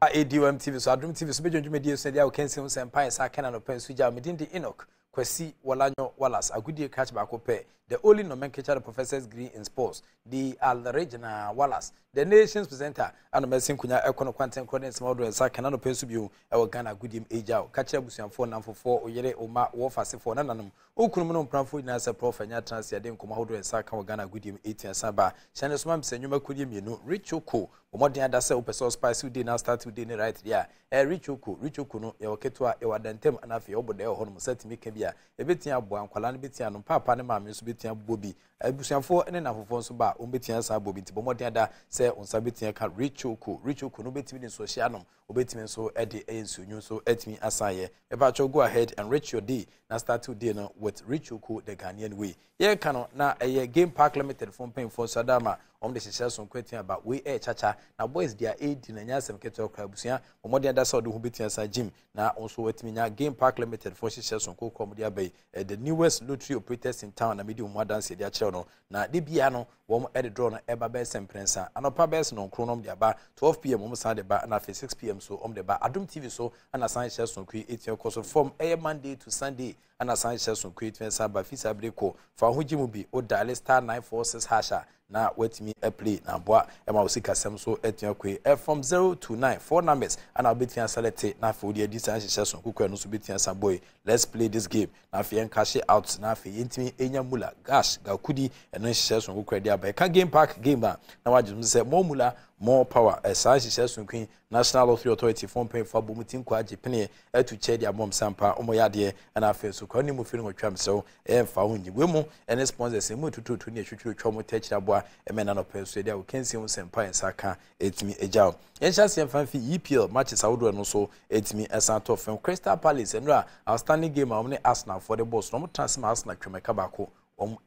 ADOM TV so Adom TV so be dwodwuma die so dia o kansi ho sempa sa kana no pen so ja me dindi Enoch Kwasi Walanyo Wallace agudie catch back up the only nomenclature professors degree in sports the Al-Regina Wallace the nation's presenter and mesin kunya ekono kwanten coordinates model sa kana no pen so bio e wo Ghana agudie ejao catch abusuanfo namfofo oyere oma wo fasefo nananum okunum no pranfo nyina se prof anya transia de nkoma hodo sa kan wo Ghana agudie 18 saba chane so mam senwuma kodie mienu Richoko omoden adase wo person spice we dey now start we dey right there Richoko no ye woketo a ye wadantem anafe obodo e ho no setimi ka bia e betia aboa nkwala no betia no papa ne maame so betia bobi abusuanfo ne nafofo so ba o betia sa bobi nti bomoden ada se onsa betia ka Richoko no betimi ne so hia no obetimi so e de ensunyu so etimi asaye e ba cho go ahead and reach your day na start today no with Richoko the Ghanaian way ye kano na Game Park Limited from paying for Sadama the success on question about we chacha na boys dia aid na nya sem keto kra busia omoden da so do hu betia sa gym na also wetimi nya Game Park Limited for success on kokom dia bay the newest lottery operators in town na medium more dance dia chero no na de bia no wo edit draw na eba be sem prensa anopa bes no kronom dia ba 12 pm wo sa de ba na 6 pm so de ba Adom TV so ana san success on create 18 course from Monday to Sunday ana san success on create fensa ba fisa breko fa ho gimu bi o dial star 946 hasha na wetimi play na boa e ma usika sem so etia kwe from 0 to 9 four numbers and I'll betia select na for the distance success on kukwe no so betia sa boy let's play this game na fi en cash out na fi intimi enya mula gosh gakudi eno success on kukwe dia ba ka Game Park game na wajum se more mula more power success on queen National Lottery Authority phone pay for bomutin kwa jipene to che dia mom sampa omo yade na afi so kwani mu firi nwatwam so e fa hunyi wemu ene sponsors mu tututu ne twetwe twomo techira boa emena no penso dia o kensi hu sempa ensaka etimi ejao enchase emfanfi EPL matches awodo no so etimi esanto from Crystal Palace enra outstanding game amne Arsenal for the boss no transfer Arsenal twemeka bako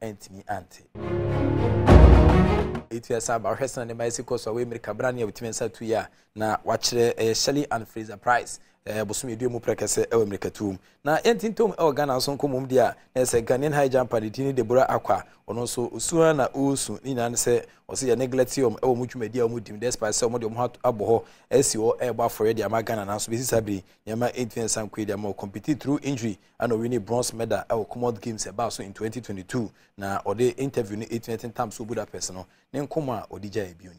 entimi ante Ethiasa ba hwesa ne bicycle so we America brand ya utimensa 2 year na wachire Shelley and Fraser Price bosumi edu mu prekese e America 2 na entintom e Ghana so nkomum dia na se Ghanaian high jumper Dini Deborah Akwa ono so usua na osu ni na se o se ya neglectium e wo mutwumadi a mudim despite se o mo ha aboho SEO e gba for dia ma Ghana na so bisi sabi nyama 18 san kwedi am compete through injury and win bronze medal e Commonwealth Games e ba so in 2022 na o de interview ni 18 times so Budapest no ne nkoma a odija e bioni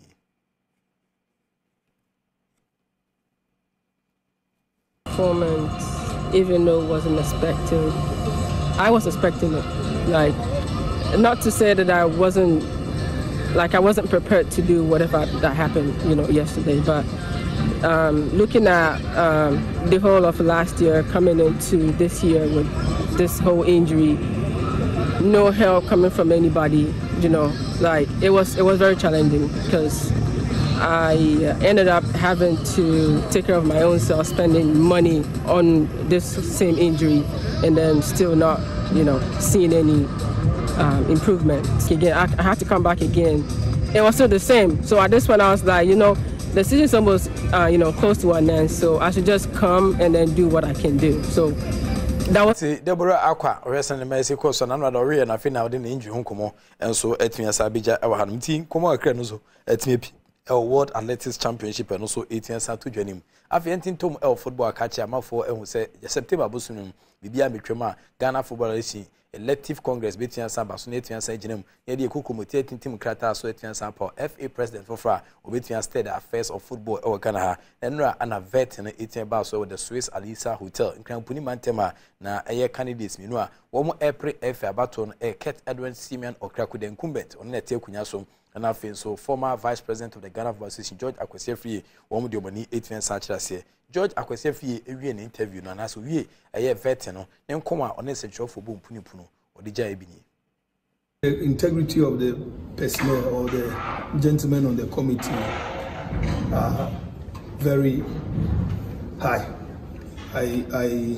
performance, even though it wasn't expected. I was expecting it. Like, not to say that I wasn't prepared to do whatever that happened, yesterday, but looking at the whole of last year coming into this year with this whole injury, no help coming from anybody, it was very challenging because I ended up having to take care of my own self, spending money on this same injury, and then still not, seeing any improvement. Again, I had to come back again. It was still the same. So at this point, I was like, the season's almost, close to an end, so I should just come and then do what I can do. So that was Deborah Akwa wrestling the Messi course and another real and I think now the injury hunkomo and so etmi asabija e wa hanum tin komo akra no so etmi World Athletics Championship and also 18 years to join him. After entering Tom football catch a for and say September Busunum, Bibia Mitrema, Ghana Football Elective Congress, Betian Samba, so 18 years Jim, Yedi Kukumutating Tim Krata, so 18 years FA President for Fra, Obetian State Affairs of Football or Ghana, and a vet in 18 bars over the Swiss Alisa Hotel in Krampuni Mantema, na air candidates, Minua, one more April FA Baton, a Cat Edwin Simeon or Krakud incumbent on Nete Kunyaso. And I feel so former Vice President of the Ghana Football Association, George Akwesefie, one with your money 18 years here. George Akwesefie, an interview, and as we a year veteran, then come out on a central for Boom Punipuno or the Jaibini. The integrity of the personnel or the gentlemen on the committee are very high. I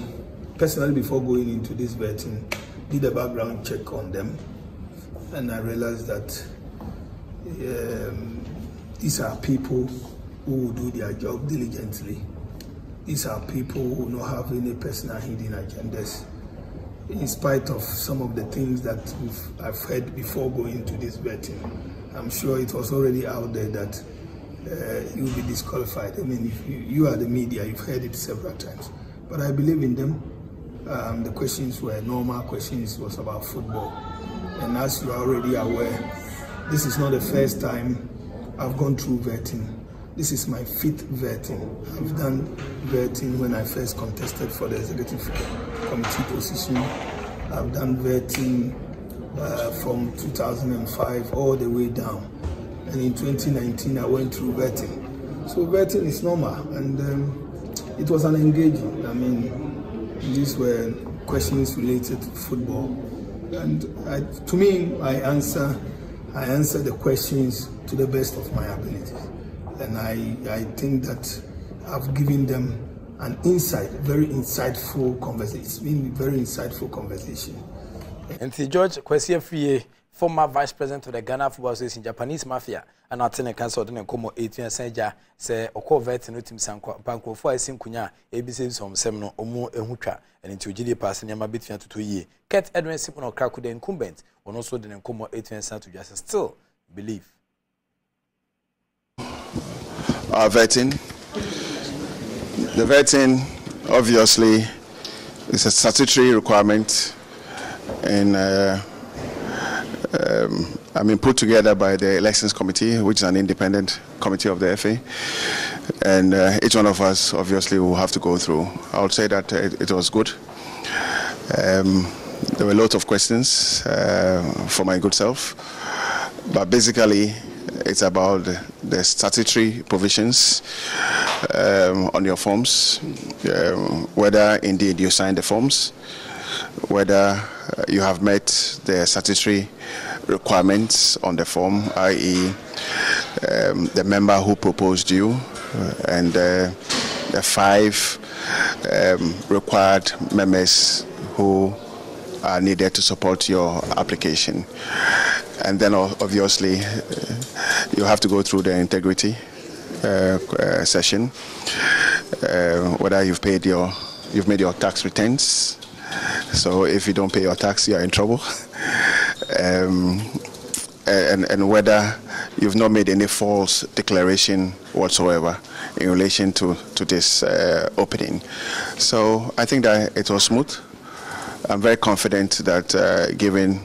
personally, before going into this vetting, did a background check on them, and I realized that these are people who will do their job diligently. These are people who don't have any personal hidden agendas. In spite of some of the things that I've heard before going to this vetting, I'm sure it was already out there that you'll be disqualified. I mean, if you are the media, you've heard it several times. But I believe in them. The questions were normal questions, was about football. And as you are already aware, this is not the first time I've gone through vetting. This is my 5th vetting. I've done vetting when I first contested for the executive committee position. I've done vetting from 2005 all the way down. And in 2019, I went through vetting. So vetting is normal, and it was an engaging. I mean, these were questions related to football. And to me, I answer the questions to the best of my abilities. And I think that I've given them an insight, very insightful conversation. It's been a very insightful conversation. And George Kwesi Afie, former vice president of the Ghana Football Association, Japanese Mafia, and attending council of the Nkomo 18 Senja, say, Oko vet and Utim Sanko, Banco for a Sinkunya, ABC from Semino, Omo Ehuka, and into GD passing Yama between 2 years. Ket Edwin Sipono Kraku, the incumbent, when also the Nkomo 18 Senja to just still believe. Vetting. The vetting, obviously, is a statutory requirement and put together by the Elections Committee, which is an independent committee of the FA. And each one of us, obviously, will have to go through. I would say that it was good. There were lots of questions for my good self. But basically, it's about the statutory provisions on your forms, whether indeed you signed the forms, whether you have met the statutory requirements on the form, i.e. the member who proposed you and the 5 required members who are needed to support your application. And then obviously you have to go through the integrity session, whether you've made your tax returns. So if you don't pay your tax, you are in trouble. And whether you've not made any false declaration whatsoever in relation to this opening. So I think that it was smooth. I'm very confident that given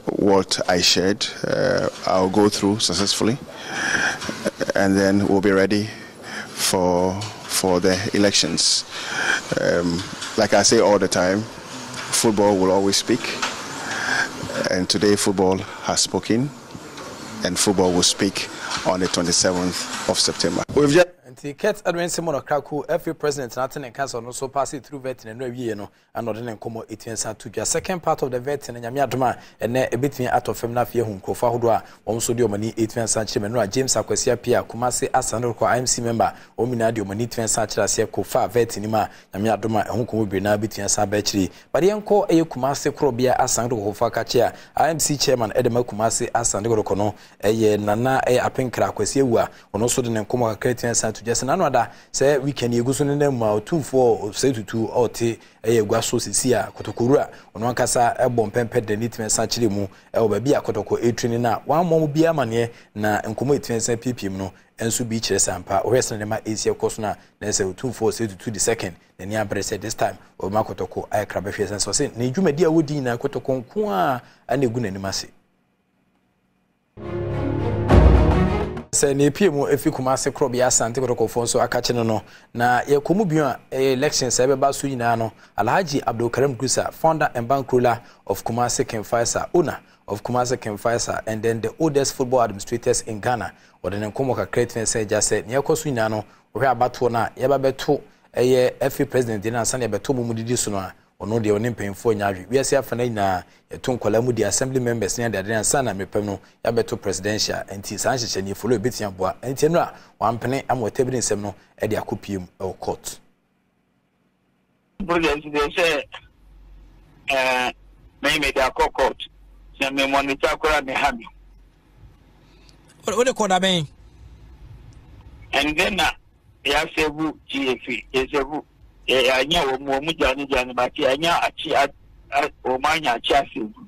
what I shared, I'll go through successfully, and then we'll be ready for the elections. Like I say all the time, football will always speak, and today football has spoken, and football will speak on the 27th of September. We've just Ket Edwin Simon Kraku, FA president, and council also passing through vetting and review, and not in Como 18 to second part of the vetting and Yamiadma, and then a bit out of Femna Fiehun, Kofa Hudwa, also the money 18 Sanchiman, James Akwesi Pia, Kumasi Asano, IMC member, Ominadio Money 20 Sanchia, Kofa, Vetinima, Yamiadma, and Hukum Brina between Sabetri. But the uncle A Kumasi Krobia Asando Kofa Kachia, IMC chairman Edema Kumasi Asando Kono, a Nana a Apinkra Kwesiwa, and also the Nkomo Cretin Santu. Just another say we can use on them 2-4 say to 2 or T a guaso sia Kotokura on one casa a bomb pemped the knitman sanchili mu el baby a Kotoko a training now 1 more be a mania na and commit 20 pp no and so beach sampa or rest in my Asia Cosna then say 2-4 say to 2 the second then ya said this time or Makotoko I crab and so say Nijuma dear Woodina Kotoko Kwa and a good animasi. Say ne PM efi Kumasi Krobia Asante Kotoko so akachene no na ye komu biwa elections ebe ba so nyina no Alhaji Abdul Karim Gusa, founder and bankroller of Kumasi Kemfaisa, owner of Kumasi Kemfaisa, and then the oldest football administrators in Ghana. Or the Nkomo ka create say just said ne yakoso nyina no we abato na ye ba beto FA president Dina Asane beto mu didi so no ono de oni mpemfo nyaadwe we ase afana nyina yeton kwala mu di assembly members ne de Asana mepem no ya beto presidential enti san hyehyɛ ne follow betia boa enti no a wampene amotabiri nsem no e de akopiem e court president they say me de court se me monitor akora me hami what they call that man and then ya sebu GFE sebu anya wo mu jani ba ti anya achi o manya achi asebu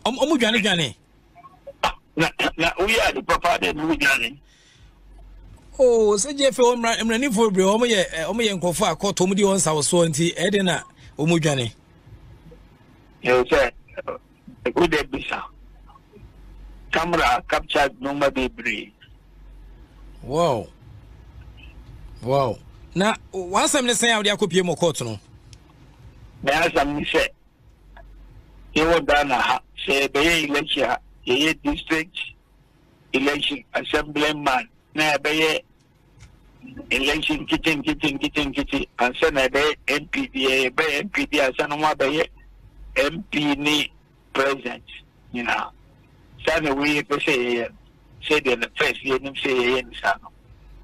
omu jani na we are the papa de mu jani Oh, say Jeff Omrani for Brio, Omoye Nkofa, called Tomudi on South Swanty, Edina, Omujani. You say, a good bisa. Camera captured number debris. Wow. Wow. Now, once I'm saying, I'll copy more cotton. There's some say, you want Dana, say, Bay election, a district election assemblyman, now Bay election kitchen, and send a bay MPD, bay MPD, and Sanoma Bay MP president, you know. Sana we say the first year, say,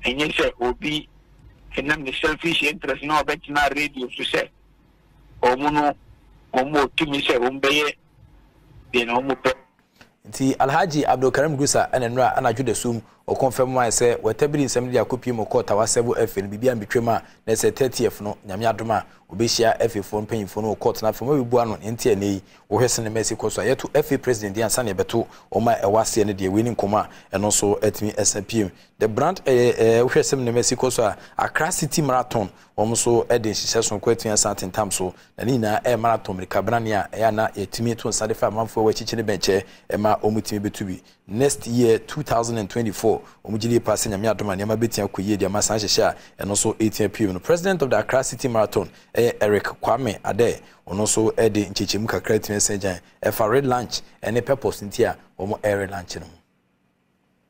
and you say, Obi, and then the selfish interest, no, but not radio to say. Omuno omo tumi se ombe de na omo pe nti Alhaji Abdulkarim Gusa enenra anadwo de sum o confirm why say wetabiri nsem dia kopi mo court wa 7F no bibia mbetwema na say 30F no nyame adoma obehia FA fo mpanyimfo no court na fama bibu ano nti ene wo hwese ne Messi koso yeto FA president dia ansa ne beto o ma ewase ne de weni nkoma eno so atimi SPM the brand wo hwese ne Messi koso Accra City Marathon so eden hihye so kwatu ansa tentam so na ni na marathon America brane a ya na yetimi to nsa de fa manfo wa chichi ne benche ma omutimi betubi next year 2024 omugili pass nyame adoma ne ma betia koye dia masan hihye eno so 18 no president of the Accra City Marathon Eric Kwame Ade ono so ede nchechemu kakra timi sejan for red lunch any purpose ntia omo air lunch no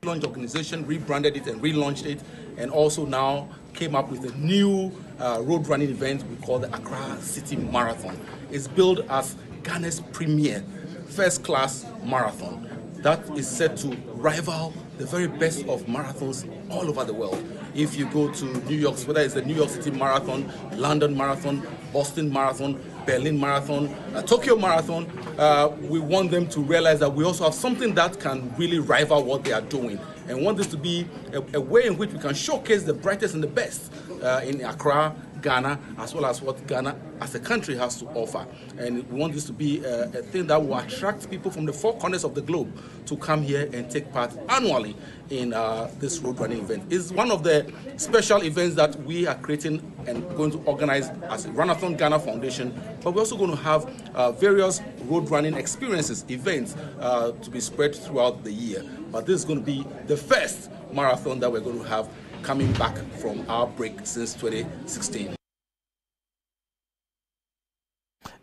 launch organization rebranded it and relaunched it, and also now came up with a new road running event we call the Accra City Marathon. It's billed as Ghana's premier first-class marathon that is set to rival the very best of marathons all over the world. If you go to New York, whether it's the New York City Marathon, London Marathon, Boston Marathon, Berlin Marathon, Tokyo Marathon, we want them to realize that we also have something that can really rival what they are doing, and want this to be a way in which we can showcase the brightest and the best in Accra, Ghana, as well as what Ghana as a country has to offer. And we want this to be a thing that will attract people from the four corners of the globe to come here and take part annually in this road running event. It's one of the special events that we are creating and going to organize as a Runathon Ghana Foundation, but we're also going to have various road running experiences, events to be spread throughout the year. But this is going to be the first marathon that we're going to have coming back from our break since 2016.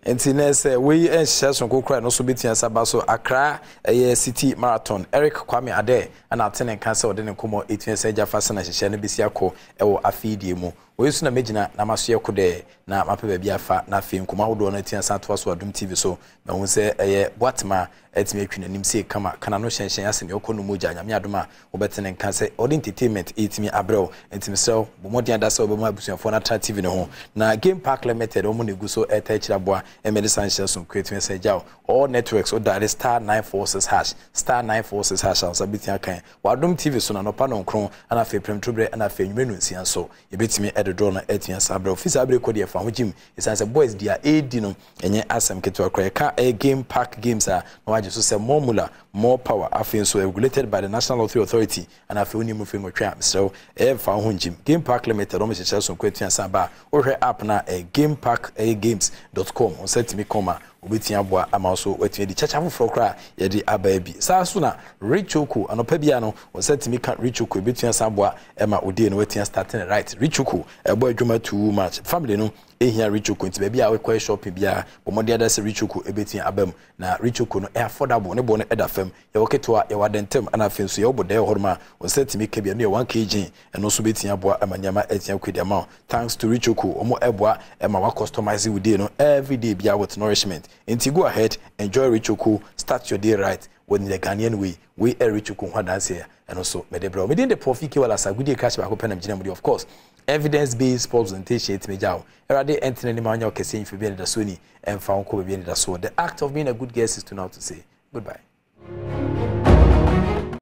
Ntines we enhye so kokra no so betia sabaso Accra City Marathon Eric Kwame Ade ana atene kan se ode ne komo etia se jafa se na hye ne besi akọ ewo afidie mu we su na megina na maso ye kode na mape ba bia fa na afi nkoma hodo na etia sa to so Adom TV so na hu se Boatma etime atwina nim se kama kana no hyenhyen ase ne okono moja nyame adoma obetene kan se ode entertainment etime abrel entime so bomodian da se obema abusuafo na Tra TV ne ho na Game Park Limited omo ne guso etachiraboa medicine shares on creating message out all networks or that is *946# *946# on sabitia kan Adom TV so na no pa no nkron ana fe prem tubre ana fe nwenu nsia so yebetimi edodro na etia sabre office abre kodi e fa hojim isanse boys dia edi no enye asem keto akra ka Game Park games a no waje so se more mula more power afi so regulated by the National Authority and afi oni mu fe ngotwa so e fa hojim Game Park Limited o me shares on creating samba o hwe app na gameparkgames.com on set me koma obetia boa ama so wetia di chacha foforo kra ye di aba bi sa so na Richoku anopa bia no on set me kan Richoku obetia saboa ema odi no wetia starting right Richoku ebo adwuma too much family no ehia Richoku nti bia we kwa shopping bia bomodi ada se Richoku ebetia abam na Richoku no affordable ne bo no eda fam ye woketo ye wadentem ana afenso ye oboda ye horma on set me ka bia no ye 1 kg eno so betia boa amanyama etia kwedi ama thanks to Richoku omo eboa ema wa customize with no every day bia with nourishment. Inti go ahead, enjoy Richoku, start your day right with the Ghanaian way. We are Richoku what dance here and also medebro. Within the profit kiwala sa good cash back open am of course. Evidence-based presentation it majao. Erade entene ni manya okese if be the Sony and found ko be the so. The act of being a good guest is to now to say goodbye.